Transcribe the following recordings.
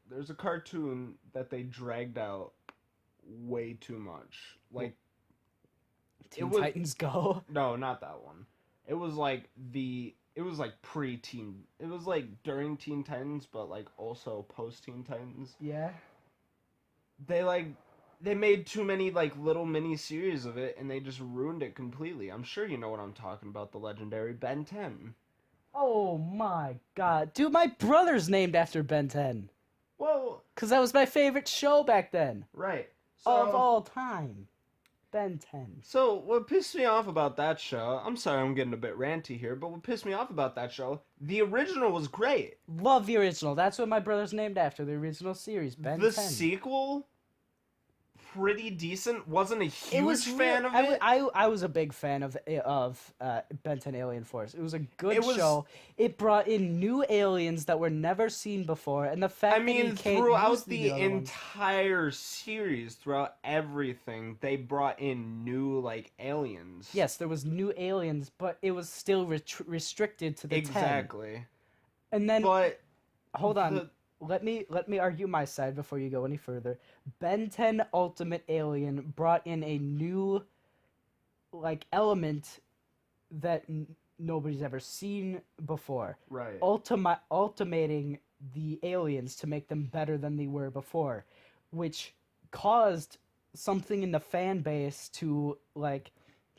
There's a cartoon that they dragged out way too much. Like, Teen Titans Go. no, not that one. It was like pre-teen. It was like during Teen Titans, but like also post-Teen Titans. Yeah. They they made too many like little mini series of it, and they just ruined it completely. I'm sure you know what I'm talking about. The legendary Ben 10. Oh my god. Dude, my brother's named after Ben 10. Well, Because that was my favorite show back then. right. Of all time. Ben 10. So, what pissed me off about that show, I'm sorry I'm getting a bit ranty here, but what pissed me off about that show, the original was great. Love the original. That's what my brother's named after, the original series, Ben 10. The sequel, pretty decent. Wasn't a huge fan of it. I was a big fan of Ben 10 Alien Force. It was a good show. It brought in new aliens that were never seen before, and the fact that he can't throughout use the other ones. entire series, throughout everything, they brought in new like aliens. Yes, there was new aliens, but it was still restricted to the 10. Exactly. And then, But hold on. Let me argue my side before you go any further. Ben 10 Ultimate Alien brought in a new like element that nobody's ever seen before. right. Ultimating the aliens to make them better than they were before, which caused something in the fan base to like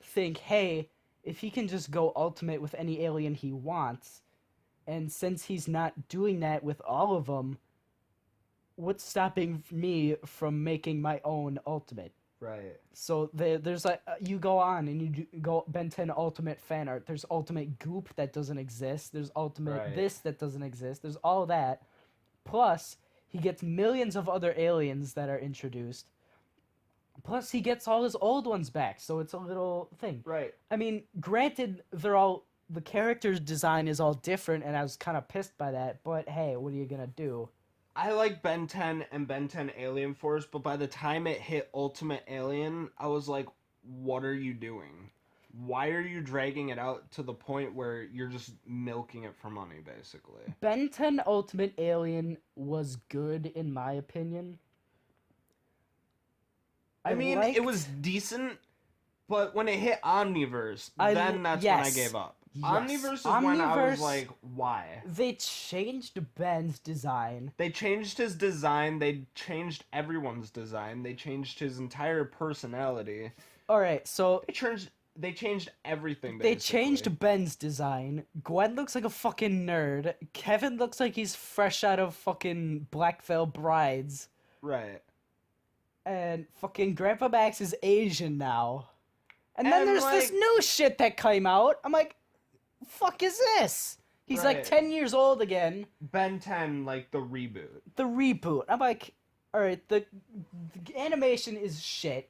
think, hey, if he can just go ultimate with any alien he wants, and since he's not doing that with all of them, what's stopping me from making my own ultimate? Right. So there's like you go on and you go Ben 10 Ultimate fan art. There's Ultimate Goop that doesn't exist. There's Ultimate this that doesn't exist. There's all that. Plus, he gets millions of other aliens that are introduced. Plus, he gets all his old ones back, so it's a little thing. Right. I mean, granted, the character's design is all different, and I was kind of pissed by that. But hey, what are you gonna do? I like Ben 10 and Ben 10 Alien Force, but by the time it hit Ultimate Alien, I was like, what are you doing? Why are you dragging it out to the point where you're just milking it for money, basically? Ben 10 Ultimate Alien was good, in my opinion. I mean, it was decent, but when it hit Omniverse, then that's when I gave up. Yes. Omniverse is when I was like, why? They changed Ben's design. They changed his design. They changed everyone's design. They changed his entire personality. Alright, so They changed everything, they basically. changed Ben's design. Gwen looks like a fucking nerd. Kevin looks like he's fresh out of fucking Black Veil Brides. Right. And fucking Grandpa Max is Asian now. And then there's like, this new shit that came out. I'm like, fuck is this? He's like 10 years old again. Ben 10, like the reboot. The reboot. I'm like, alright, the animation is shit.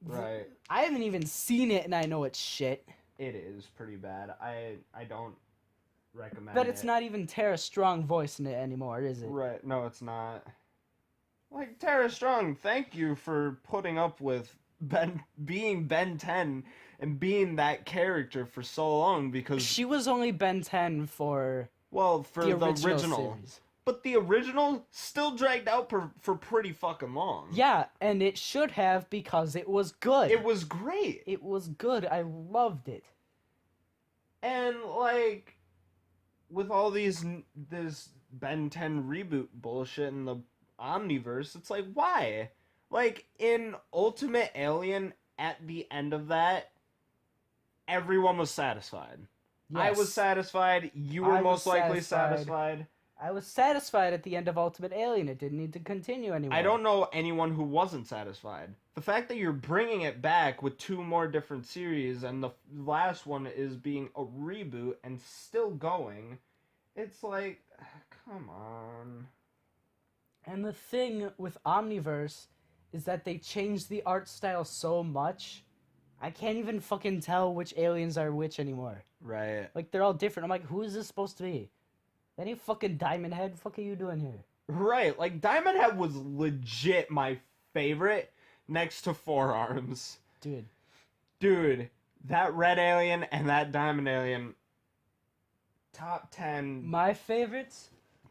Right. I haven't even seen it and I know it's shit. It is pretty bad. I don't recommend it. But it's not even Tara Strong voicing it anymore, is it? Right. No, it's not. Like, Tara Strong, thank you for putting up with being Ben 10 and being that character for so long, because She was only Ben 10 for the original. series. But the original still dragged out for pretty fucking long. Yeah, and it should have because it was good. It was great. It was good. I loved it. And like with all this Ben 10 reboot bullshit in the Omniverse, it's like, why? Like in Ultimate Alien, at the end of that, everyone was satisfied. Yes. I was satisfied. You were most likely satisfied. I was satisfied at the end of Ultimate Alien. It didn't need to continue anymore. I don't know anyone who wasn't satisfied. The fact that you're bringing it back with 2 more different series and the last one is being a reboot and still going, it's like, come on. And the thing with Omniverse is that they changed the art style so much, I can't even fucking tell which aliens are which anymore. Right. Like, they're all different. I'm like, who is this supposed to be? That ain't fucking Diamond Head. Fuck are you doing here? Right. Like, Diamond Head was legit my favorite next to Forearms. Dude. Dude, that red alien and that diamond alien, top 10. My favorites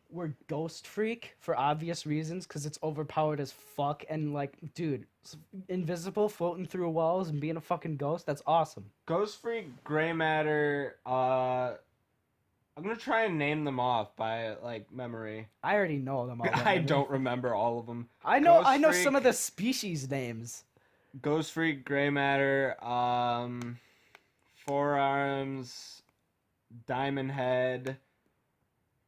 were Ghost Freak for obvious reasons because it's overpowered as fuck and like, dude, invisible, floating through walls and being a fucking ghost. That's awesome. Ghost Freak, Gray Matter. I'm gonna try and name them off by like memory. I already know them all. I don't remember all of them. I know. Ghost I know Freak, some of the species names. Ghost Freak, Gray Matter, Forearms, Diamond Head,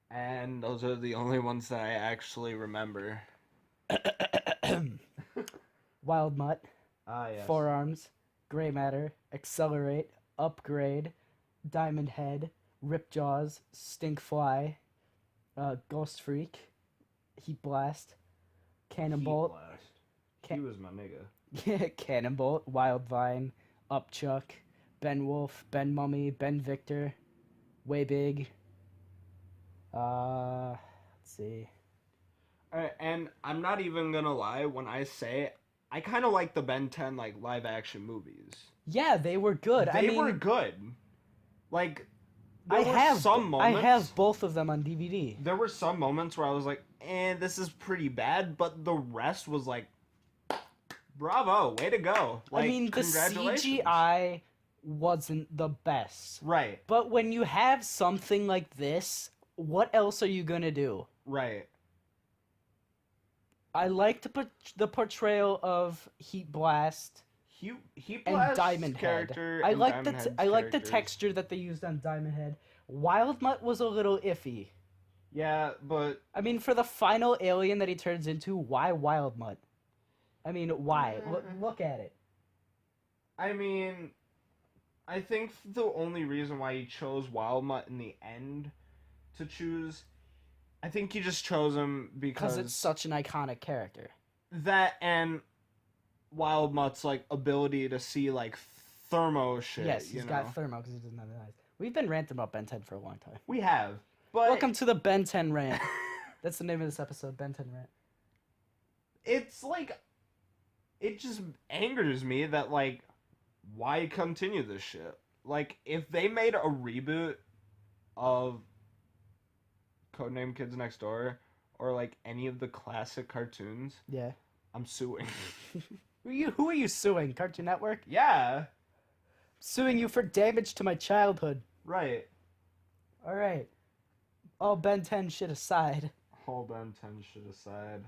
and those are the only ones that I actually remember. Wild Mutt, Ah, yes. Forearms, Gray Matter, Accelerate, Upgrade, Diamond Head, Ripjaws, Stinkfly, Ghost Freak, Heat Blast, Cannonbolt, He was my nigga. Cannonbolt, Wild Vine, Upchuck, Ben Wolf, Ben Mummy, Ben Victor, Way Big. Let's see. And I'm not even gonna lie when I say I kind of like the Ben 10 like live action movies. Yeah, they were good. They were good. Like I have some moments. I have both of them on DVD. There were some moments where I was like, this is pretty bad, but the rest was like, bravo, way to go. Like, I mean, the congratulations. CGI wasn't the best. Right, But when you have something like this, what else are you gonna do? right. I liked the portrayal of Heat Blast He and Blast's Diamond Head. character I and like Diamond Head's I like the characters. texture that they used on Diamond Head. Wild Mutt was a little iffy. Yeah, but I mean, for the final alien that he turns into, why Wild Mutt? I mean, why? Look at it. I mean, I think the only reason why he chose Wild Mutt in the end to choose, I think he just chose him because Because it's such an iconic character. that and Wild Mutt's like ability to see like thermo shit. Yes, he's you know? got thermo because he doesn't have eyes. We've been ranting about Ben 10 for a long time. We have, but Welcome to the Ben 10 rant. That's the name of this episode, Ben 10 rant. it's like it just angers me that like why continue this shit? Like if they made a reboot of Codename Kids Next Door or like any of the classic cartoons, Yeah. I'm suing. Who are you suing? Cartoon Network? Yeah, Suing you for damage to my childhood. right. All right. All Ben 10 shit aside. All Ben 10 shit aside.